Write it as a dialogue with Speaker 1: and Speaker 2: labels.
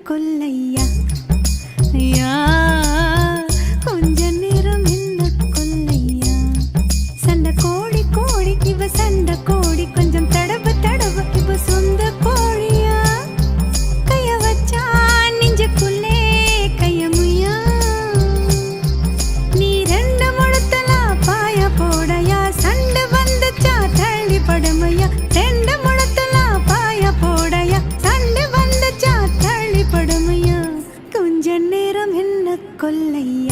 Speaker 1: கொல்லையா ஐயா கொஞ்ச நேரம் என்ன கொல்லையா சண்டை கோழி கோழி இவ சண்டை கோழி கொஞ்சம் தடவு தடவு இவ சொந்த கோழியா கைய வச்சா நெஞ்சுக்குள்ளே கையமுயா நீ ரெண்டு முழத்தலா பாய போடையா சண்டை வந்துச்சா தள்ளி படுமையா ரெண்டு முழத்தலா பாய போடையா சண்டை வந்துச்சா தள்ளி படுமையா கொஞ்ச நேரம் என்ன கொல்லையா